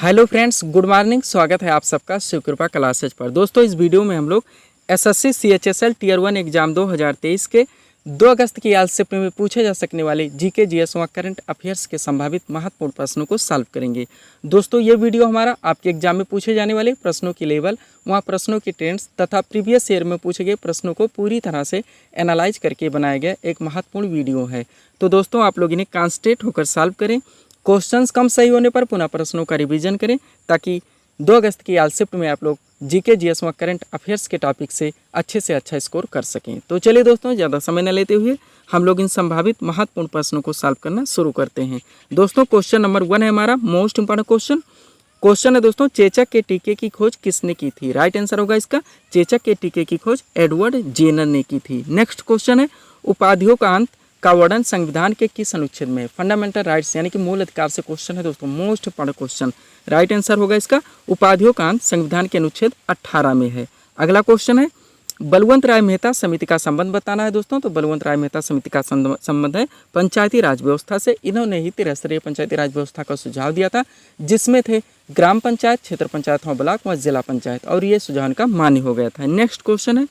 Hello friends, good morning. स्वागत है आप सबका शिव कृपा क्लासेज पर। दोस्तों, इस वीडियो में हम लोग एसएससी सीएचएसएल टीयर 1 एग्जाम 2023 के 2 अगस्त की आज शिफ्ट में पूछे जा सकने वाले जीके जीएस व करंट अफेयर्स के संभावित महत्वपूर्ण प्रश्नों को सॉल्व करेंगे। दोस्तों, ये वीडियो हमारा आपके एग्जाम में पूछे जाने वाले प्रश्नों की लेवल, वहाँ प्रश्नों की ट्रेंड्स तथा प्रीवियस ईयर में पूछे गए प्रश्नों को पूरी तरह से एनालाइज करके बनाया गया एक महत्वपूर्ण वीडियो है। तो दोस्तों, आप लोग इन्हें कॉन्सेंट्रेट होकर सॉल्व करें। क्वेश्चंस कम सही होने पर पुनः प्रश्नों का रिवीजन करें ताकि 2 अगस्त की आज शिफ्ट में आप लोग जीके जीएस व करंट अफेयर्स के टॉपिक से अच्छा स्कोर कर सकें। तो चलिए दोस्तों, ज़्यादा समय न लेते हुए हम लोग इन संभावित महत्वपूर्ण प्रश्नों को सॉल्व करना शुरू करते हैं। दोस्तों, क्वेश्चन नंबर 1 है हमारा मोस्ट इंपॉर्टेंट क्वेश्चन है दोस्तों, चेचक के टीके की खोज किसने की थी? राइट आंसर होगा इसका, चेचक के टीके की खोज एडवर्ड जेनर ने की थी। नेक्स्ट क्वेश्चन है, उपाधियों का अंत का वर्णन संविधान के किस अनुच्छेद में? फंडामेंटल राइट्स यानी कि मूल अधिकार से क्वेश्चन है दोस्तों, most important question. Right answer होगा इसका, उपाधियों का अंत संविधान के अनुच्छेद 18 में है। अगला क्वेश्चन है, बलवंत राय मेहता समिति का संबंध बताना है दोस्तों। तो बलवंत राय मेहता समिति का संबंध है पंचायती राज व्यवस्था से। इन्होंने ही त्रिस्तरीय पंचायती राज व्यवस्था का सुझाव दिया था, जिसमें थे ग्राम पंचायत, क्षेत्र पंचायत व ब्लॉक व जिला पंचायत, और ये सुझाव इनका मान्य हो गया था। नेक्स्ट क्वेश्चन है,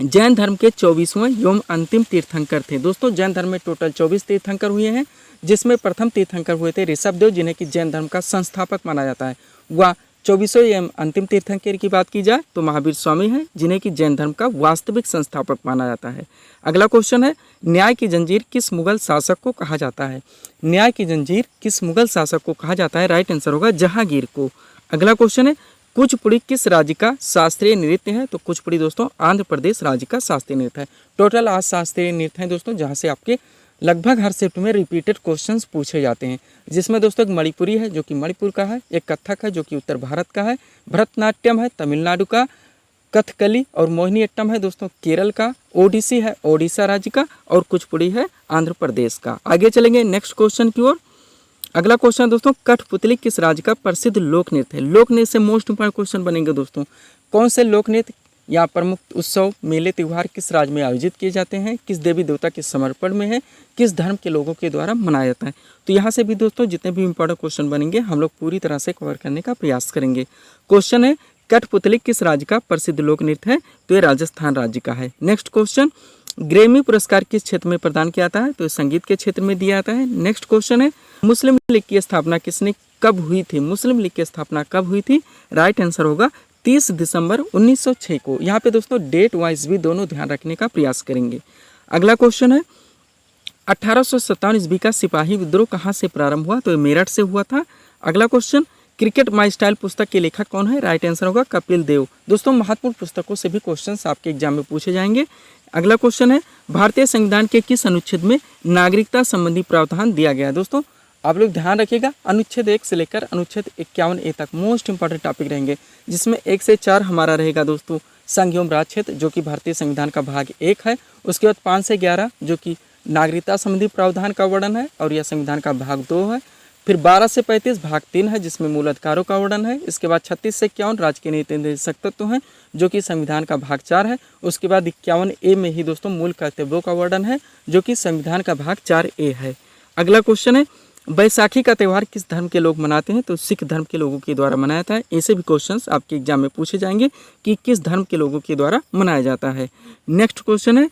जैन धर्म के 24वें एवं अंतिम तीर्थंकर थे। दोस्तों, जैन धर्म में टोटल 24 तीर्थंकर हुए हैं, जिसमें प्रथम तीर्थंकर हुए थे ऋषभदेव, जिन्हें कि जैन धर्म का संस्थापक माना जाता है। वह 24वें एवं अंतिम तीर्थंकर की बात की जाए तो महावीर स्वामी हैं, जिन्हें कि जैन धर्म का वास्तविक संस्थापक माना जाता है। अगला क्वेश्चन है, न्याय की जंजीर किस मुगल शासक को कहा जाता है? न्याय की जंजीर किस मुगल शासक को कहा जाता है? राइट आंसर होगा जहांगीर को। अगला क्वेश्चन है, कुचिपुड़ी किस राज्य का शास्त्रीय नृत्य है? तो कुचिपुड़ी दोस्तों आंध्र प्रदेश राज्य का शास्त्रीय नृत्य है। टोटल 8 शास्त्रीय नृत्य हैं दोस्तों, जहां से आपके लगभग हर शिफ्ट में रिपीटेड क्वेश्चंस पूछे जाते हैं, जिसमें दोस्तों एक मणिपुरी है जो कि मणिपुर का है, एक कथक है जो कि उत्तर भारत का है, भरतनाट्यम है तमिलनाडु का, कथकली और मोहिनीअट्टम है दोस्तों केरल का, ओडिसी है ओडिशा राज्य का, और कुचिपुड़ी है आंध्र प्रदेश का। आगे चलेंगे नेक्स्ट क्वेश्चन की ओर। अगला क्वेश्चन दोस्तों, कठपुतली किस राज्य का प्रसिद्ध लोक नृत्य है? लोक नृत्य से मोस्ट इंपॉर्टेंट क्वेश्चन बनेंगे दोस्तों। कौन से लोक नृत्य या प्रमुख उत्सव मेले त्योहार किस राज्य में आयोजित किए जाते हैं? किस देवी देवता के समर्पण में है? किस धर्म के लोगों के द्वारा मनाया जाता है? तो यहाँ से भी दोस्तों जितने भी इंपॉर्टेंट क्वेश्चन बनेंगे हम लोग पूरी तरह से कवर करने का प्रयास करेंगे। क्वेश्चन है, कठपुतली किस राज्य का प्रसिद्ध लोक नृत्य है? तो ये राजस्थान राज्य का है। नेक्स्ट क्वेश्चन, ग्रैमी पुरस्कार किस क्षेत्र में प्रदान किया जाता है? तो संगीत के क्षेत्र में दिया जाता है। नेक्स्ट क्वेश्चन है, मुस्लिम लीग की स्थापना किसने कब हुई थी? मुस्लिम लीग की स्थापना कब हुई थी? राइट आंसर होगा 30 दिसंबर 1906 को। यहाँ पे दोस्तों डेट वाइज भी दोनों ध्यान रखने का प्रयास करेंगे। अगला क्वेश्चन है, 1857 ईस्वी का सिपाही विद्रोह कहाँ से प्रारंभ हुआ? तो मेरठ से हुआ था। अगला क्वेश्चन, क्रिकेट माई स्टाइल पुस्तक के लेखक कौन है? राइट आंसर होगा कपिल देव। दोस्तों, महत्वपूर्ण पुस्तकों से भी क्वेश्चंस आपके एग्जाम में पूछे जाएंगे। अगला क्वेश्चन है, भारतीय संविधान के किस अनुच्छेद में नागरिकता संबंधी प्रावधान दिया गया है? दोस्तों, आप लोग ध्यान रखिएगा, अनुच्छेद 1 से लेकर अनुच्छेद 51A तक मोस्ट इंपॉर्टेंट टॉपिक रहेंगे, जिसमें 1 से 4 हमारा रहेगा दोस्तों संघ एवं राज्य क्षेत्र, जो कि भारतीय संविधान का भाग 1 है। उसके बाद 5 से 11 जो कि नागरिकता संबंधी प्रावधान का वर्णन है और यह संविधान का भाग 2 है। फिर 12 से 35 भाग 3 है, जिसमें मूल अधिकारों का वर्णन है। इसके बाद 36 से 51 राज्य के नीति निर्देशक तत्व हैं, जो कि संविधान का भाग 4 है। उसके बाद 51A में ही दोस्तों मूल कर्तव्यों का वर्णन है, जो कि संविधान का भाग 4A है। अगला क्वेश्चन है, बैसाखी का त्यौहार किस धर्म के लोग मनाते हैं? तो सिख धर्म के लोगों के द्वारा मनाया जाता है। ऐसे भी क्वेश्चंस आपके एग्जाम में पूछे जाएंगे कि किस धर्म के लोगों के द्वारा मनाया जाता है। नेक्स्ट क्वेश्चन है,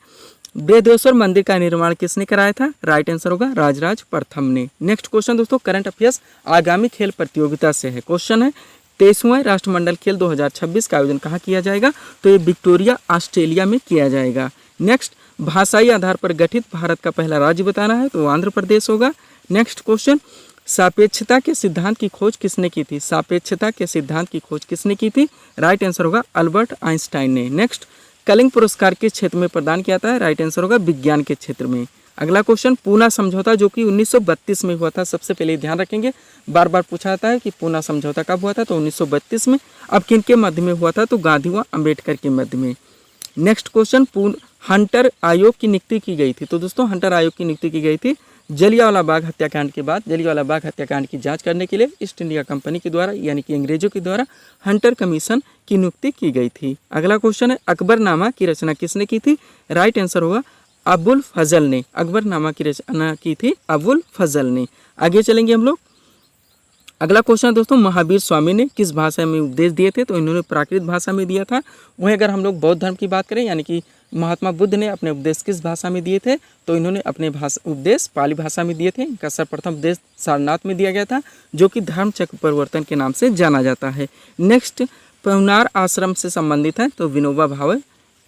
बृहदेश्वर मंदिर का निर्माण किसने कराया था? राइट आंसर होगा राजराज प्रथम ने। नेक्स्ट क्वेश्चन दोस्तों, करंट अफेयर्स आगामी खेल प्रतियोगिता से है। क्वेश्चन है, 23वां राष्ट्रमंडल खेल 2026 का आयोजन कहाँ किया जाएगा? तो ये विक्टोरिया ऑस्ट्रेलिया में किया जाएगा। नेक्स्ट, भाषाई आधार पर गठित भारत का पहला राज्य बताना है, तो आंध्र प्रदेश होगा। नेक्स्ट क्वेश्चन, सापेक्षता के सिद्धांत की खोज किसने की थी? सापेक्षता के सिद्धांत की खोज किसने की थी? राइट आंसर होगा अल्बर्ट आइंस्टाइन ने। नेक्स्ट, कलिंग पुरस्कार किस क्षेत्र में प्रदान किया था? राइट आंसर होगा विज्ञान के क्षेत्र में। अगला क्वेश्चन, पूना समझौता जो कि 1932 में हुआ था। सबसे पहले ध्यान रखेंगे, बार बार पूछा जाता है कि पूना समझौता कब हुआ था, तो 1932 में। अब किनके मध्य में हुआ था? तो गांधी व अम्बेडकर के मध्य में। नेक्स्ट क्वेश्चन, हंटर आयोग की नियुक्ति की गई थी। तो दोस्तों हंटर आयोग की नियुक्ति की गई थी जलियांवाला बाग हत्याकांड के बाद। जलियांवाला बाग हत्याकांड की जांच करने के लिए ईस्ट इंडिया कंपनी के द्वारा यानी कि अंग्रेजों के द्वारा हंटर कमीशन की नियुक्ति की गई थी। अगला क्वेश्चन है, अकबरनामा की रचना किसने की थी? राइट आंसर होगा अबुल फजल ने। अकबरनामा की रचना की थी अबुल फजल ने। आगे चलेंगे हम लोग। अगला क्वेश्चन दोस्तों, महावीर स्वामी ने किस भाषा में उपदेश दिए थे? तो इन्होंने प्राकृत भाषा में दिया था। वहीं अगर हम लोग बौद्ध धर्म की बात करें, यानी कि महात्मा बुद्ध ने अपने उपदेश किस भाषा में दिए थे? तो इन्होंने अपने उपदेश पाली भाषा में दिए थे। इनका सर्वप्रथम उपदेश सारनाथ में दिया गया था, जो कि धर्म चक्र परिवर्तन के नाम से जाना जाता है। नेक्स्ट, पहुनार आश्रम से संबंधित है, तो विनोबा भावे।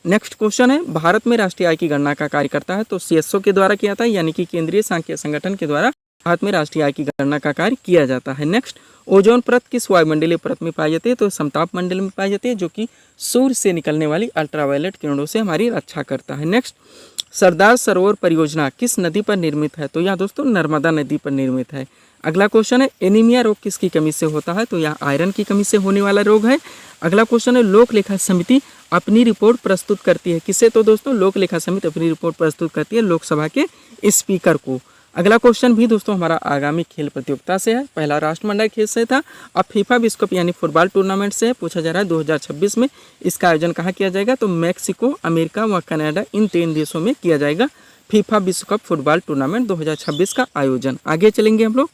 नेक्स्ट क्वेश्चन है, भारत में राष्ट्रीय आय की गणना का कार्य करता है? तो CSO के द्वारा किया था, यानी कि केंद्रीय सांख्यिकी संगठन के द्वारा भारत में राष्ट्रीय आय की गणना का कार्य किया जाता है। नेक्स्ट, ओजोन परत किस वायुमंडलीय परत में पाई जाती है? तो समताप मंडल में पाई जाती है, जो कि सूर्य से निकलने वाली अल्ट्रावायलेट किरणों से हमारी रक्षा करता है। नेक्स्ट, सरदार सरोवर परियोजना किस नदी पर निर्मित है? तो यह दोस्तों नर्मदा नदी पर निर्मित है। अगला क्वेश्चन है, एनीमिया रोग किसकी कमी से होता है? तो यह आयरन की कमी से होने वाला रोग है। अगला क्वेश्चन है, लोक लेखा समिति अपनी रिपोर्ट प्रस्तुत करती है किसे? तो दोस्तों लोक लेखा समिति अपनी रिपोर्ट प्रस्तुत करती है लोकसभा के स्पीकर को। अगला क्वेश्चन भी दोस्तों हमारा आगामी खेल प्रतियोगिता से है। पहला राष्ट्रमंडल खेल से था, अब फीफा विश्व कप यानी फुटबॉल टूर्नामेंट से पूछा जा रहा है 2026 में इसका आयोजन कहाँ किया जाएगा? तो मैक्सिको, अमेरिका व कनाडा, इन 3 देशों में किया जाएगा फीफा विश्व कप फुटबॉल टूर्नामेंट 2026 का आयोजन। आगे चलेंगे हम लोग।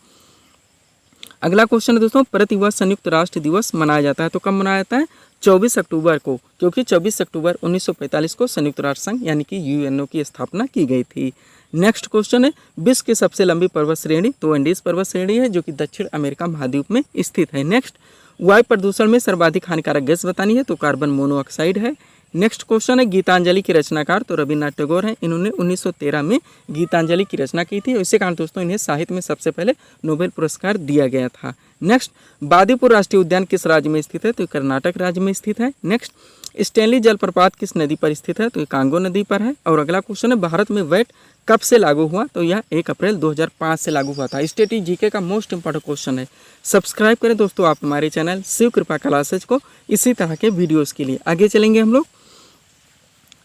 अगला क्वेश्चन है दोस्तों, प्रतिवर्ष संयुक्त राष्ट्र दिवस मनाया जाता है, तो कब मनाया जाता है? 24 अक्टूबर को, क्योंकि 24 अक्टूबर 1945 को संयुक्त राष्ट्र संघ यानी कि UNO की स्थापना की गई थी। नेक्स्ट क्वेश्चन है, विश्व की सबसे लंबी पर्वत श्रेणी? तो एंडीज पर्वत श्रेणी है, जो कि दक्षिण अमेरिका महाद्वीप में स्थित है। नेक्स्ट, वायु प्रदूषण में सर्वाधिक हानिकारक गैस बतानी है? तो कार्बन मोनोऑक्साइड है। नेक्स्ट क्वेश्चन है, गीतांजलि की रचनाकार? तो रविन्द्रनाथ टैगोर हैं। इन्होंने 1913 में गीतांजलि की रचना की थी। इसी कारण दोस्तों इन्हें साहित्य में सबसे पहले नोबेल पुरस्कार दिया गया था। नेक्स्ट, बादीपुर राष्ट्रीय उद्यान किस राज्य में स्थित है? तो कर्नाटक राज्य में स्थित है। नेक्स्ट, स्टैनली जलप्रपात किस नदी पर स्थित है? तो ये कांगो नदी पर है। और अगला क्वेश्चन है, भारत में वैट कब से लागू हुआ? तो यह 1 अप्रैल 2005 से लागू हुआ था। स्टेट जीके का मोस्ट इंपॉर्टेंट क्वेश्चन है। सब्सक्राइब करें दोस्तों आप हमारे चैनल शिव कृपा क्लासेज को इसी तरह के वीडियोस के लिए। आगे चलेंगे हम लोग।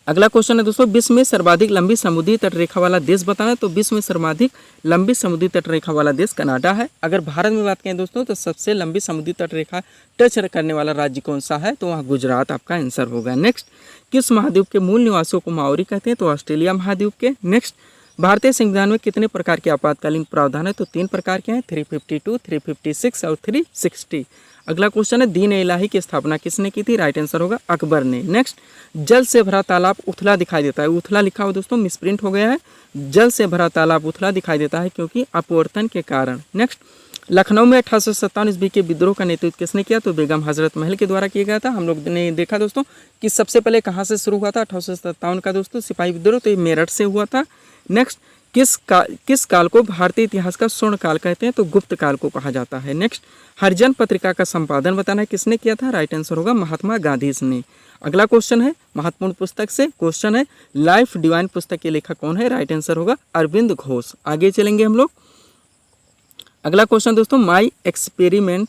अगला क्वेश्चन है दोस्तों, विश्व में सर्वाधिक लंबी समुद्री तटरेखा वाला देश बताना। तो विश्व में सर्वाधिक लंबी समुद्री तटरेखा वाला देश कनाडा है। अगर भारत में बात करें दोस्तों, तो सबसे लंबी समुद्री तटरेखा टच करने वाला राज्य कौन सा है? तो वहाँ गुजरात आपका आंसर होगा। नेक्स्ट, किस महाद्वीप के मूल निवासियों को माओरी कहते हैं? तो ऑस्ट्रेलिया महाद्वीप के। नेक्स्ट, भारतीय संविधान में कितने प्रकार के आपातकालीन प्रावधान है? तो 3 प्रकार के हैं, 352, 356 और 360। अगला क्वेश्चन है, दीन इलाही की स्थापना किसने की थी? राइट आंसर होगा अकबर ने। नेक्स्ट, जल से भरा तालाब उथला दिखाई देता है? उथला लिखा हो दोस्तों, मिसप्रिंट हो गया है। जल से भरा तालाब उथला दिखाई देता है क्योंकि अपवर्तन के कारण। नेक्स्ट, लखनऊ में 1857 ईस्वी के विद्रोह का नेतृत्व किसने किया? तो बेगम हजरत महल के द्वारा किया गया था। हम लोग ने देखा दोस्तों कि सबसे पहले कहाँ से शुरू हुआ था 1857 का दोस्तों सिपाही विद्रोह, तो ये मेरठ से हुआ था। नेक्स्ट, किस काल को भारतीय इतिहास का स्वर्ण काल कहते हैं? तो गुप्त काल को कहा जाता है। नेक्स्ट, हरिजन पत्रिका का संपादन बताना है किसने किया था? राइट आंसर होगा महात्मा गांधी ने। अगला क्वेश्चन है महत्वपूर्ण पुस्तक से क्वेश्चन है, लाइफ डिवाइन पुस्तक के लेखक कौन है? राइट आंसर होगा अरविंद घोष। आगे चलेंगे हम लोग। अगला क्वेश्चन दोस्तों, my experiment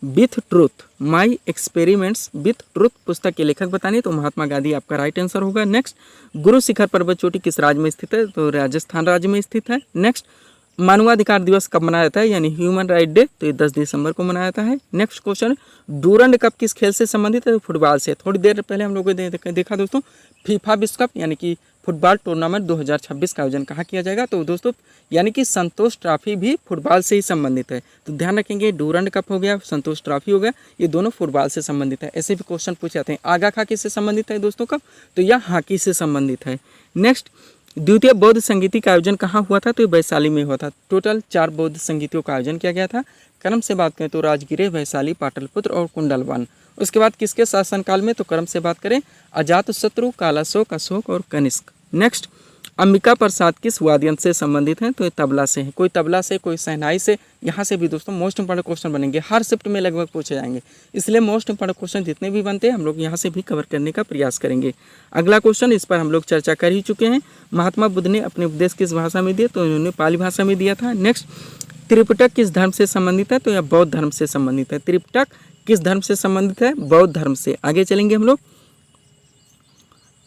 with truth, my experiments with truth पुस्तक के लेखक बताने? तो महात्मा गांधी आपका राइट आंसर होगा। नेक्स्ट, गुरु शिखर पर्वत चोटी किस राज्य में स्थित है? तो राजस्थान राज्य में स्थित है। नेक्स्ट, मानवाधिकार दिवस कब मनाया जाता है यानी ह्यूमन राइट डे? तो ये 10 दिसंबर को मनाया जाता है। नेक्स्ट क्वेश्चन, डूरंड कप किस खेल से संबंधित है? तो फुटबॉल से। थोड़ी देर पहले हम लोगों ने देखा दोस्तों फीफा विश्व कप यानी कि फुटबॉल टूर्नामेंट 2026 का आयोजन कहाँ किया जाएगा? तो दोस्तों यानी कि संतोष ट्रॉफी भी फुटबॉल से ही संबंधित है। तो ध्यान रखेंगे, डूरंड कप हो गया, संतोष ट्रॉफी हो गया, ये दोनों फुटबॉल से संबंधित है। ऐसे भी क्वेश्चन पूछे जाते हैं। आगा खा किससे संबंधित है दोस्तों कप? तो यह हॉकी से संबंधित है। नेक्स्ट, द्वितीय बौद्ध संगीति का आयोजन कहाँ हुआ था? तो वैशाली में हुआ था। टोटल 4 बौद्ध संगीतियों का आयोजन किया गया था। क्रम से बात करें तो राजगिरे, वैशाली, पाटलिपुत्र और कुंडलवन। उसके बाद किसके शासनकाल में? तो क्रम से बात करें अजातशत्रु, कालाशोक, अशोक और कनिष्क। नेक्स्ट, अंबिका प्रसाद किस वाद्ययंत्र से संबंधित हैं? तो ये तबला से है। कोई तबला से, कोई शहनाई से। यहाँ से भी दोस्तों मोस्ट इंपॉर्टेंट क्वेश्चन बनेंगे, हर शिफ्ट में लगभग पूछे जाएंगे, इसलिए मोस्ट इंपॉर्टेंट क्वेश्चन जितने भी बनते हैं हम लोग यहाँ से भी कवर करने का प्रयास करेंगे। अगला क्वेश्चन, इस पर हम लोग चर्चा कर ही चुके हैं। महात्मा बुद्ध ने अपने उपदेश किस भाषा में दिए? तो उन्होंने पाली भाषा में दिया था। नेक्स्ट, त्रिपिटक किस धर्म से संबंधित है? तो यह बौद्ध धर्म से संबंधित है। त्रिपिटक किस धर्म से संबंधित है? बौद्ध धर्म से। आगे चलेंगे हम लोग।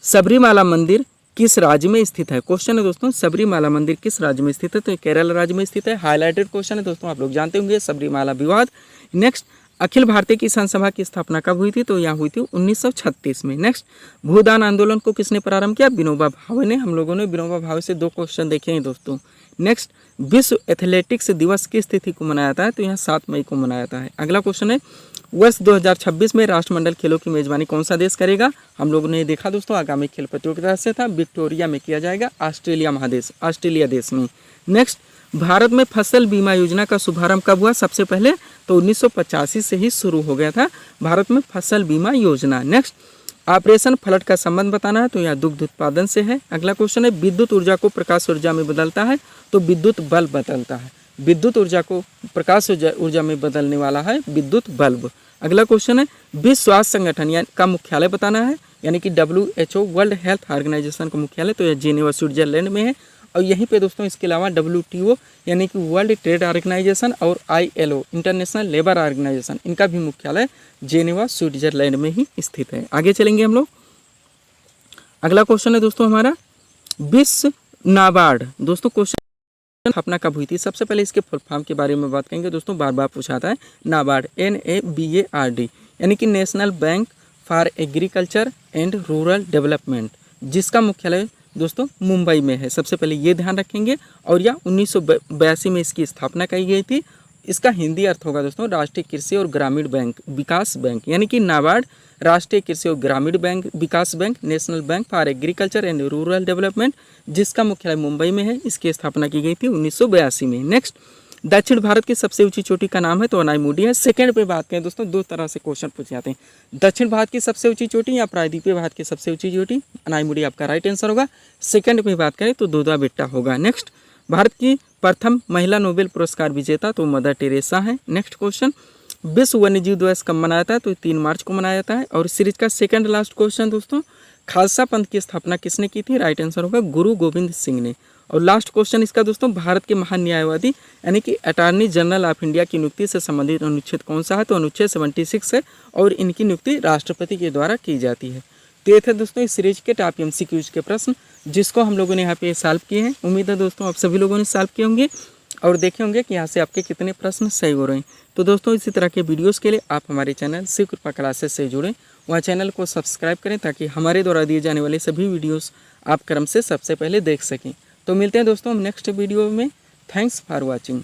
सबरीमाला मंदिर किस राज्य में स्थित है? क्वेश्चन है दोस्तों, सबरीमाला मंदिर किस राज्य में स्थित है? तो केरल राज्य में स्थित है। हाईलाइटेड क्वेश्चन है दोस्तों, आप लोग जानते होंगे सबरीमाला विवाद। नेक्स्ट, अखिल भारतीय किसान सभा की स्थापना कब हुई थी? तो यहाँ हुई थी 1936 में। नेक्स्ट, भूदान आंदोलन को किसने प्रारंभ किया? विनोबा भावे ने। हम लोगों ने विनोबा भावे से 2 क्वेश्चन देखे हैं दोस्तों। नेक्स्ट, विश्व एथलेटिक्स दिवस किस तिथि को मनाया जाता है? तो यहाँ 7 मई को मनाया जाता है। अगला क्वेश्चन है, वर्ष 2026 में राष्ट्रमंडल खेलों की मेजबानी कौन सा देश करेगा? हम लोगों ने देखा दोस्तों, आगामी खेल प्रतियोगिता से था, विक्टोरिया में किया जाएगा, ऑस्ट्रेलिया देश में। नेक्स्ट, भारत में फसल बीमा योजना का शुभारंभ कब हुआ? सबसे पहले तो 1985 से ही शुरू हो गया था भारत में फसल बीमा योजना। नेक्स्ट, ऑपरेशन फ्लड का संबंध बताना है, तो यहाँ दुग्ध उत्पादन से है। अगला क्वेश्चन है, विद्युत ऊर्जा को प्रकाश ऊर्जा में बदलता है, तो विद्युत बल्ब बदलता है। विद्युत ऊर्जा को प्रकाश ऊर्जा में बदलने वाला है विद्युत बल्ब। अगला क्वेश्चन है, विश्व स्वास्थ्य संगठन का मुख्यालय बताना है, यानी कि WHO वर्ल्ड हेल्थ ऑर्गेनाइजेशन का मुख्यालय तो यह जेनेवा स्विट्जरलैंड में है। और यहीं पे दोस्तों इसके अलावा WTO यानी कि वर्ल्ड ट्रेड ऑर्गेनाइजेशन और ILO इंटरनेशनल लेबर ऑर्गेनाइजेशन, इनका भी मुख्यालय जेनेवा स्विट्जरलैंड में ही स्थित है। आगे चलेंगे हम लोग। अगला क्वेश्चन है दोस्तों हमारा, विश्व नाबार्ड। दोस्तों क्वेश्चन स्थापना कब हुई थी? सबसे पहले इसके फुल फॉर्म के बारे में बात करेंगे दोस्तों, बार बार पूछाता है। नाबार्ड NABARD यानी कि national bank for agriculture and rural development, जिसका मुख्यालय दोस्तों मुंबई में है। सबसे पहले ये ध्यान रखेंगे। और यह 1982 में इसकी स्थापना की गई थी। इसका हिंदी अर्थ होगा दोस्तों राष्ट्रीय कृषि और ग्रामीण बैंक विकास बैंक, यानी कि नाबार्ड राष्ट्रीय कृषि और ग्रामीण bank Vikas bank, national bank for agriculture and rural development, जिसका मुख्यालय मुंबई में है। इसकी स्थापना की गई थी 1982 में। नेक्स्ट, दक्षिण भारत की सबसे ऊंची चोटी का नाम है, तो अनाईमुडी है। सेकंड पे बात करें दोस्तों, 2 तरह से क्वेश्चन पूछे जाते हैं, दक्षिण भारत की सबसे ऊंची चोटी या प्रायद्वीपीय भारत की सबसे ऊंची चोटी। अनाईमुडी आपका राइट आंसर होगा। सेकंड पे बात करें तो दोदा बेट्टा होगा। नेक्स्ट, भारत की प्रथम महिला नोबेल पुरस्कार विजेता तो मदर टेरेसा है। नेक्स्ट क्वेश्चन, विश्व वन्यजीव दिवस कब मनाया जाता है? तो 3 मार्च को मनाया जाता है। और सीरीज का सेकंड लास्ट क्वेश्चन दोस्तों, खालसा पंथ की स्थापना किसने की थी? राइट आंसर होगा गुरु गोविंद सिंह ने। और लास्ट क्वेश्चन इसका दोस्तों, भारत के महान न्यायवादी यानी कि अटॉर्नी जनरल ऑफ इंडिया की नियुक्ति से संबंधित अनुच्छेद कौन सा है? तो अनुच्छेद 76 है। और इनकी नियुक्ति राष्ट्रपति के द्वारा की जाती है। तो ये थे दोस्तों इस सीरीज के टॉप MCQs के प्रश्न, जिसको हम लोगों ने यहाँ पे सॉल्व किए हैं। उम्मीद है दोस्तों आप सभी लोगों ने सॉल्व किए होंगे और देखे होंगे कि यहाँ से आपके कितने प्रश्न सही हो रहे हैं। तो दोस्तों इसी तरह के वीडियोस के लिए आप हमारे चैनल शिव कृपा क्लासेस से जुड़ें, वहाँ चैनल को सब्सक्राइब करें ताकि हमारे द्वारा दिए जाने वाले सभी वीडियोस आप क्रम से सबसे पहले देख सकें। तो मिलते हैं दोस्तों हम नेक्स्ट वीडियो में। Thanks for watching.